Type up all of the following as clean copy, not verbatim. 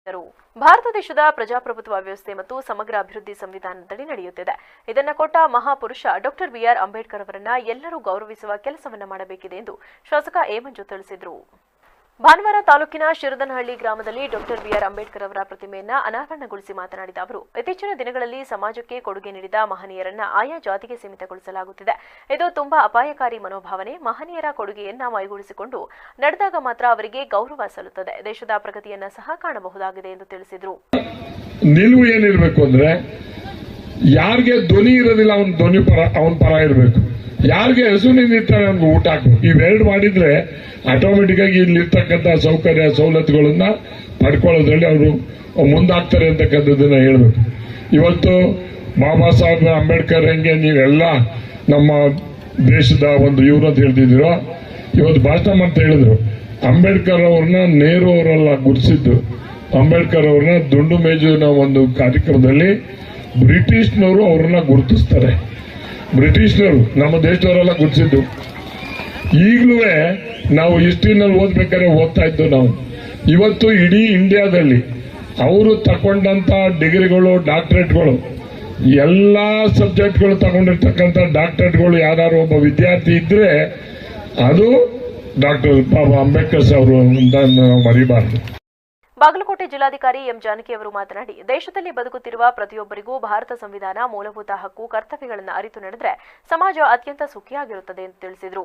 ಭಾರತ ದೇಶದ ಪ್ರಜಾಪ್ರಭುತ್ವ ವ್ಯವಸ್ಥೆ ಮತ್ತು ಸಮಗ್ರ ಅಭಿವೃದ್ಧಿ ಸಂವಿಧಾನದಡಿ ನಡೆಯುತ್ತಿದೆ. ಇದನ್ನ ಕೊಟ್ಟ ಮಹಾಪುರುಷ ಡಾಕ್ಟರ್ ಬಿಆರ್ ಅಂಬೇಡ್ಕರ್ ಅವರನ್ನ ಎಲ್ಲರೂ ಗೌರವಿಸುವ ಕೆಲಸವನ್ನ ಮಾಡಬೇಕಿದೆ ಎಂದು ಶಾಸಕ ಎ ಮಂಜು ತಿಳಿಸಿದರು. ಭಾನುವಾರ ತಾಲೂಕಿನ ಶಿರದನಹಳ್ಳಿ ಗ್ರಾಮದಲ್ಲಿ ಡಾಕ್ಟರ್ ಬಿಆರ್ ಅಂಬೇಡ್ಕರ್ ಅವರ ಪ್ರತಿಮೆಯನ್ನ ಅನಾವರಣಗೊಳಿಸಿ ಮಾತನಾಡಿದ ಅವರು, ಇತ್ತೀಚಿನ ದಿನಗಳಲ್ಲಿ ಸಮಾಜಕ್ಕೆ ಕೊಡುಗೆ ನೀಡಿದ ಮಹನೀಯರನ್ನ ಆಯಾ ಜಾತಿಗೆ ಸೀಮಿತಗೊಳಿಸಲಾಗುತ್ತಿದೆ. ಇದು ತುಂಬಾ ಅಪಾಯಕಾರಿ ಮನೋಭಾವನೆ. ಮಹನೀಯರ ಕೊಡುಗೆಯನ್ನ ಮೈಗೂಡಿಸಿಕೊಂಡು ನಡೆದಾಗ ಮಾತ್ರ ಅವರಿಗೆ ಗೌರವ ಸಲ್ಲುತ್ತದೆ. ದೇಶದ ಪ್ರಗತಿಯನ್ನ ಸಹ ಕಾಣಬಹುದಾಗಿದೆ ಎಂದು ತಿಳಿಸಿದರು. ನಿಲುವು ಏನಿರಬೇಕು ಅಂದ್ರೆ, ಯಾರಿಗೆ ಧ್ವನಿ ಇರೋದಿಲ್ಲ ಅವನ ಪರ ಇರಬೇಕು. ಯಾರಿಗೆ ಹಸುವಿನಿರ್ತಾರೆ ಅವ್ನಿಗೆ ಊಟ ಹಾಕಬೇಕು. ಇವೆರಡು ಮಾಡಿದ್ರೆ ಆಟೋಮೆಟಿಕ್ ಆಗಿ ಇಲ್ಲಿರ್ತಕ್ಕಂಥ ಸೌಕರ್ಯ ಸವಲತ್ತುಗಳನ್ನ ಪಡ್ಕೊಳ್ಳೋದ್ರಲ್ಲಿ ಅವರು ಮುಂದಾಗ್ತಾರೆ ಅಂತಕ್ಕಂಥದ್ದನ್ನ ಹೇಳ್ಬೇಕು. ಇವತ್ತು ಬಾಬಾ ಸಾಹೇಬ್ ಅಂಬೇಡ್ಕರ್ ಹೆಂಗೆ ನೀವೆಲ್ಲ ನಮ್ಮ ದೇಶದ ಒಂದು ಇವರು ಅಂತ ಹೇಳ್ತಿದ್ದೀರೋ, ಇವತ್ತು ಭಾಷಣ ಅಂತ ಹೇಳಿದ್ರು. ಅಂಬೇಡ್ಕರ್ ಅವ್ರನ್ನ ನೆಹರು ಅವರೆಲ್ಲ ಗುರುತಿಸಿದ್ದು. ಅಂಬೇಡ್ಕರ್ ಅವ್ರನ್ನ ದುಂಡು ಮೇಜಿನ ಒಂದು ಕಾರ್ಯಕ್ರಮದಲ್ಲಿ ಬ್ರಿಟಿಷ್ನವರು ಅವ್ರನ್ನ ಗುರುತಿಸ್ತಾರೆ. ಬ್ರಿಟಿಷ್ನರು ನಮ್ಮ ದೇಶದವರೆಲ್ಲ ಗುರುತಿಸಿದ್ದು. ಈಗಲೂ ನಾವು ಹಿಸ್ಟ್ರಿನಲ್ಲಿ ಓದ್ಬೇಕಾದ್ರೆ ಓದ್ತಾ ಇದ್ದು ನಾವು. ಇವತ್ತು ಇಡೀ ಇಂಡಿಯಾದಲ್ಲಿ ಅವರು ತಗೊಂಡಂತ ಡಿಗ್ರಿಗಳು, ಡಾಕ್ಟರೇಟ್ಗಳು, ಎಲ್ಲಾ ಸಬ್ಜೆಕ್ಟ್ಗಳು ತಗೊಂಡಿರ್ತಕ್ಕಂಥ ಡಾಕ್ಟರೇಟ್ಗಳು ಯಾರು ಒಬ್ಬ ವಿದ್ಯಾರ್ಥಿ ಇದ್ರೆ ಅದು ಡಾಕ್ಟರ್ ಬಾಬಾ ಅಂಬೇಡ್ಕರ್ ಅವರು ಅಂತ ನಾವು ಮರಿಬಾರದು. ಬಾಗಲಕೋಟೆ ಜಿಲ್ಲಾಧಿಕಾರಿ ಎಂ ಜಾನಕಿ ಅವರು ಮಾತನಾಡಿ, ದೇಶದಲ್ಲಿ ಬದುಕುತ್ತಿರುವ ಪ್ರತಿಯೊಬ್ಬರಿಗೂ ಭಾರತ ಸಂವಿಧಾನ, ಮೂಲಭೂತ ಹಕ್ಕು, ಕರ್ತವ್ಯಗಳನ್ನು ಅರಿತು ನಡೆದರೆ ಸಮಾಜ ಅತ್ಯಂತ ಸುಖಿಯಾಗಿರುತ್ತದೆ ಎಂದು ತಿಳಿಸಿದರು.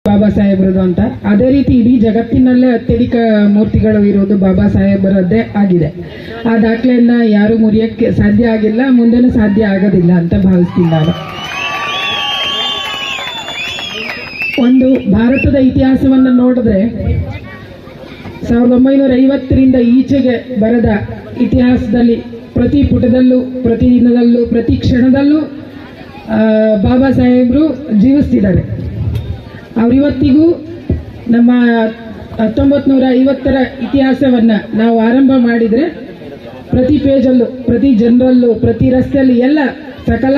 ಬಾಬಾ ಸಾಹೇಬರದು ಅಂತ ಅದೇ ರೀತಿ ಇಡೀ ಜಗತ್ತಿನಲ್ಲೇ ಅತ್ಯಧಿಕ ಮೂರ್ತಿಗಳು ಇರುವುದು ಬಾಬಾ ಸಾಹೇಬರದ್ದೇ ಆಗಿದೆ. ಆ ದಾಖಲೆಯನ್ನ ಯಾರು ಮುರಿಯಕ್ಕೆ ಸಾಧ್ಯ ಆಗಿಲ್ಲ, ಮುಂದೆನೂ ಸಾಧ್ಯ ಆಗೋದಿಲ್ಲ ಅಂತ ಭಾವಿಸ್ತೀನಿ ನಾನು. ಒಂದು ಭಾರತದ ಇತಿಹಾಸವನ್ನು ನೋಡಿದ್ರೆ 1950ರಿಂದ ಈಚೆಗೆ ಬರೆದ ಇತಿಹಾಸದಲ್ಲಿ ಪ್ರತಿ ಪುಟದಲ್ಲೂ, ಪ್ರತಿ ದಿನದಲ್ಲೂ, ಪ್ರತಿ ಕ್ಷಣದಲ್ಲೂ ಬಾಬಾ ಸಾಹೇಬರು ಜೀವಿಸ್ತಿದ್ದಾರೆ. ಅವರಿವತ್ತಿಗೂ ನಮ್ಮ 1950ರ ಇತಿಹಾಸವನ್ನ ನಾವು ಆರಂಭ ಮಾಡಿದ್ರೆ ಪ್ರತಿ ಪೇಜಲ್ಲೂ, ಪ್ರತಿ ಜನರಲ್ಲೂ, ಪ್ರತಿ ರಸ್ತೆಯಲ್ಲಿ ಎಲ್ಲ ಸಕಲ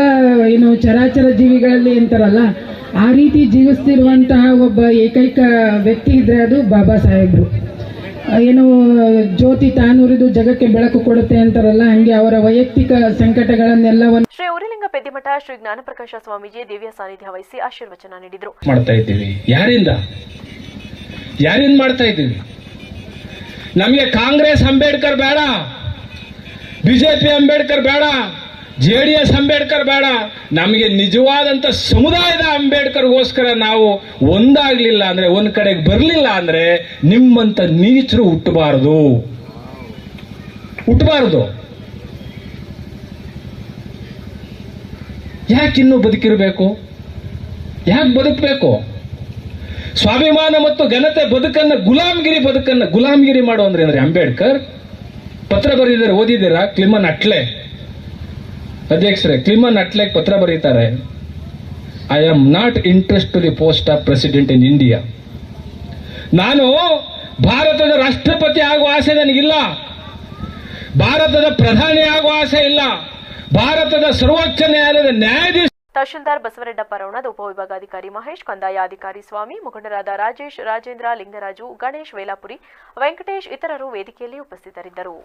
ಚರಾಚರ ಜೀವಿಗಳಲ್ಲಿ ಅಂತಾರಲ್ಲ, ಆ ರೀತಿ ಜೀವಿಸ್ತಿರುವಂತಹ ಒಬ್ಬ ಏಕೈಕ ವ್ಯಕ್ತಿ ಇದ್ರೆ ಅದು ಬಾಬಾ ಸಾಹೇಬ್ರು. ಜ್ಯೋತಿ ತಾನುರಿದು ಜಗಕ್ಕೆ ಬೆಳಕು ಕೊಡುತ್ತೆ ಅಂತಾರಲ್ಲ, ಹಂಗೆ ಅವರ ವೈಯಕ್ತಿಕ ಸಂಕಟಗಳನ್ನೆಲ್ಲವನ್ನು ಶ್ರೀ ಉರಿಲಿಂಗ ಪೆದ್ದಿಮಠ ಶ್ರೀ ಜ್ಞಾನಪ್ರಕಾಶ ಸ್ವಾಮೀಜಿ ದಿವ್ಯ ಸಾನ್ನಿಧ್ಯ ವಹಿಸಿ ಆಶೀರ್ವಚನ ನೀಡಿದರು. ಮಾಡ್ತಾ ಇದ್ದೀವಿ. ಯಾರಿಂದ ಮಾಡ್ತಾ ಇದ್ದೀವಿ? ನಮಗೆ ಕಾಂಗ್ರೆಸ್ ಅಂಬೇಡ್ಕರ್ ಬೇಡ, ಬಿಜೆಪಿ ಅಂಬೇಡ್ಕರ್ ಬೇಡ, ಜೆಡಿಎಸ್ ಅಂಬೇಡ್ಕರ್ ಬೇಡ. ನಮಗೆ ನಿಜವಾದಂತ ಸಮುದಾಯದ ಅಂಬೇಡ್ಕರ್ಗೋಸ್ಕರ ನಾವು ಒಂದಾಗ್ಲಿಲ್ಲ ಅಂದ್ರೆ, ಒಂದ್ ಕಡೆಗೆ ಬರಲಿಲ್ಲ ಅಂದ್ರೆ ನಿಮ್ಮಂತ ನೀಚರು ಹುಟ್ಟಬಾರದು. ಯಾಕಿನ್ನೂ ಬದುಕಿರಬೇಕು? ಯಾಕೆ ಬದುಕಬೇಕು? ಸ್ವಾಭಿಮಾನ ಮತ್ತು ಘನತೆ ಬದುಕನ್ನ ಗುಲಾಮಗಿರಿ ಮಾಡೋ ಅಂದ್ರೆ ಅಂಬೇಡ್ಕರ್ ಪತ್ರ ಬರೆದಿದ್ದಾರೆ, ಓದಿದ್ದೀರಾ? ಕ್ಲಿಮನ್ ಅಟ್ಲೆ ಅಧ್ಯಕ್ಷರೇ, ಕ್ಲಿಮನ್ ಅಟ್ಲೆ ಪತ್ರ ಬರೀತಾರೆ, I am not interest to the post of president in India. ನಾನು ಭಾರತದ ರಾಷ್ಟ್ರಪತಿ ಆಗುವ ಆಸೆ ನನಗಿಲ್ಲ, ಭಾರತದ ಪ್ರಧಾನಿ ಆಗುವ ಆಸೆ ಇಲ್ಲ, ಭಾರತದ ಸರ್ವೋಚ್ಚ ನ್ಯಾಯಾಲಯದ ನ್ಯಾಯಾಧೀಶ. ತಹಶೀಲ್ದಾರ್ ಬಸವರೆಡ್ಡಪ್ಪ ರೌಣದ್, ಉಪವಿಭಾಗಾಧಿಕಾರಿ ಮಹೇಶ್, ಕಂದಾಯ ಅಧಿಕಾರಿ ಸ್ವಾಮಿ, ಮುಖಂಡರಾದ ರಾಜೇಶ್, ರಾಜೇಂದ್ರ, ಲಿಂಗರಾಜು, ಗಣೇಶ್, ವೇಲಾಪುರಿ, ವೆಂಕಟೇಶ್ ಇತರರು ವೇದಿಕೆಯಲ್ಲಿ ಉಪಸ್ಥಿತರಿದ್ದರು.